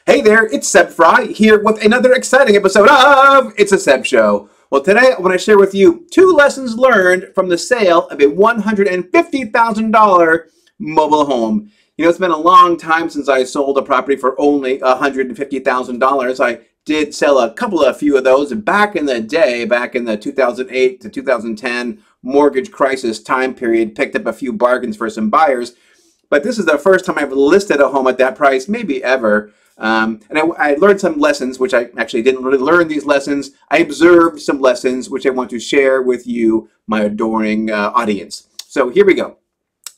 Hey there, it's Seb Fry here with another exciting episode of It's a Seb Show. Well, today I want to share with you 2 lessons learned from the sale of a $150,000 mobile home. You know, it's been a long time since I sold a property for only $150,000. I did sell a few of those back in the day, back in the 2008 to 2010 mortgage crisis time period, picked up a few bargains for some buyers. But this is the first time I've listed a home at that price, maybe ever. And I learned some lessons, which I actually didn't really learn these lessons. I observed some lessons, which I want to share with you, my adoring audience. So here we go.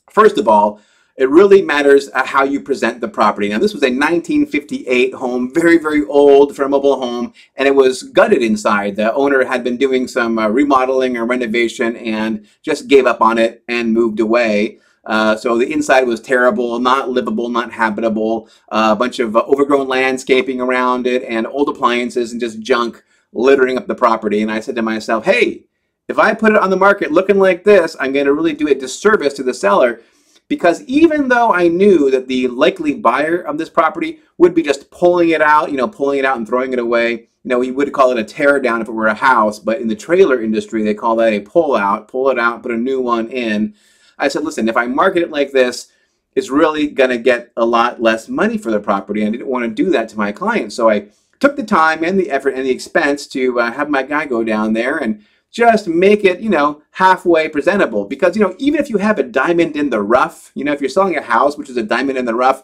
First of all, it really matters how you present the property. Now, this was a 1958 home, very, very old for a mobile home, and it was gutted inside. The owner had been doing some remodeling or renovation and just gave up on it and moved away. So the inside was terrible, not livable, not habitable, a bunch of overgrown landscaping around it and old appliances and just junk littering up the property. And I said to myself, hey, if I put it on the market looking like this, I'm going to really do a disservice to the seller, because even though I knew that the likely buyer of this property would be just pulling it out and throwing it away. We would call it a tear down if it were a house, but in the trailer industry, they call that a pull out, pull it out, put a new one in. I said, listen, if I market it like this, it's really going to get a lot less money for the property. I didn't want to do that to my client. So I took the time and the effort and the expense to have my guy go down there and just make it, halfway presentable. Because, even if you have a diamond in the rough, if you're selling a house, which is a diamond in the rough,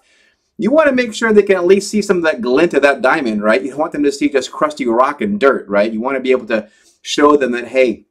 you want to make sure they can at least see some of that glint of that diamond, right? You don't want them to see just crusty rock and dirt, right? You want to be able to show them that, hey,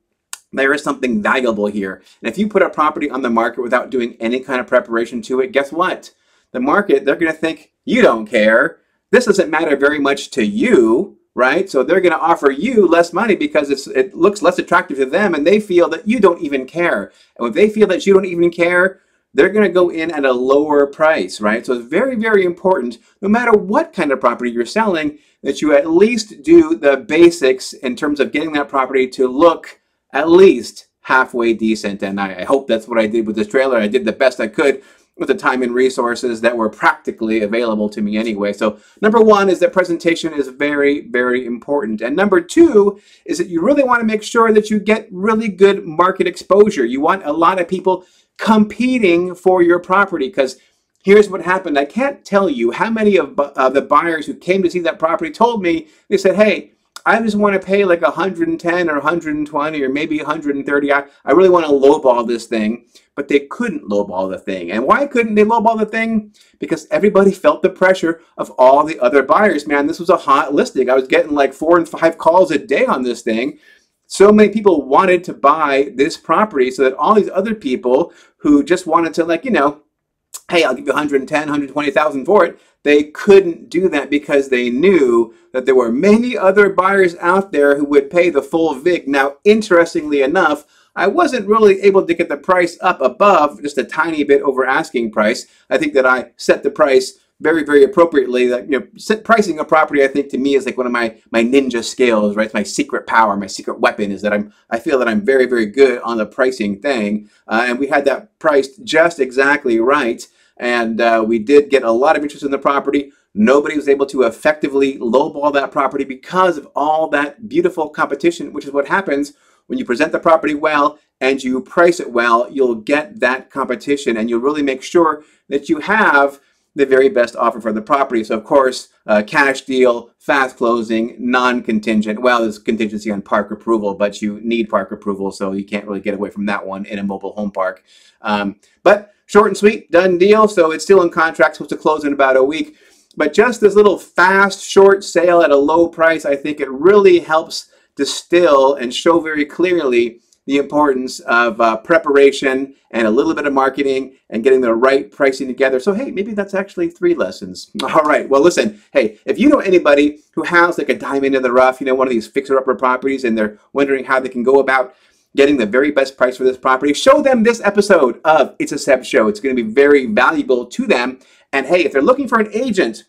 there is something valuable here. And if you put a property on the market without doing any kind of preparation to it, guess what? The market, they're going to think you don't care. This doesn't matter very much to you, right? So they're going to offer you less money because it looks less attractive to them, and they feel that you don't even care. And if they feel that you don't even care, they're going to go in at a lower price, right? So it's very, very important, no matter what kind of property you're selling, that you at least do the basics in terms of getting that property to look at least halfway decent. And I hope that's what I did with this trailer. I did the best I could with the time and resources that were practically available to me anyway. So number 1 is that presentation is very, very important. And number 2 is that you really want to make sure that you get really good market exposure. You want a lot of people competing for your property, because here's what happened. I can't tell you how many of the buyers who came to see that property told me, they said, hey, I just want to pay like 110 or 120 or maybe 130. I really want to lowball this thing, but they couldn't lowball the thing. And why couldn't they lowball the thing? Because everybody felt the pressure of all the other buyers. Man, this was a hot listing. I was getting like 4 and 5 calls a day on this thing. So many people wanted to buy this property, so that all these other people who just wanted to, like, hey, I'll give you 110, 120,000 for it, they couldn't do that because they knew that there were many other buyers out there who would pay the full VIG. Now, interestingly enough, I wasn't really able to get the price up above just a tiny bit over asking price. I think that I set the price very, very appropriately. That, pricing a property, I think, to me is like one of my ninja skills, right? It's my secret power, my secret weapon is that I feel that I'm very, very good on the pricing thing. And we had that priced just exactly right. And we did get a lot of interest in the property. Nobody was able to effectively lowball that property because of all that beautiful competition, which is what happens when you present the property well and you price it well. You'll get that competition, and you'll really make sure that you have the very best offer for the property. So, of course, cash deal, fast closing, non-contingent. Well, there's contingency on park approval, but you need park approval, so you can't really get away from that one in a mobile home park. But short and sweet, done deal. So it's still in contract, supposed to close in about a week. But just this little fast, short sale at a low price, I think it really helps distill and show very clearly the importance of preparation and a little bit of marketing and getting the right pricing together. So, hey, maybe that's actually 3 lessons. All right. Well, listen, hey, if you know anybody who has like a diamond in the rough, one of these fixer-upper properties, and they're wondering how they can go about getting the very best price for this property, show them this episode of It's a Seb Show. It's going to be very valuable to them. And hey, if they're looking for an agent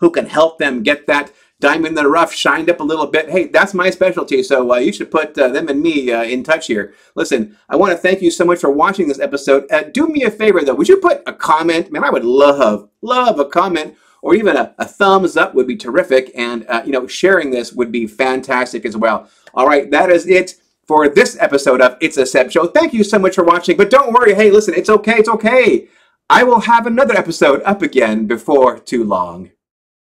who can help them get that diamond in the rough shined up a little bit, hey, that's my specialty. So you should put them and me in touch here. Listen, I want to thank you so much for watching this episode. Do me a favor, though. Would you put a comment? Man, I would love a comment or even a thumbs up would be terrific. And, sharing this would be fantastic as well. All right, that is it for this episode of It's a Seb Show. Thank you so much for watching. But don't worry. Hey, listen, it's okay. It's okay. I will have another episode up again before too long.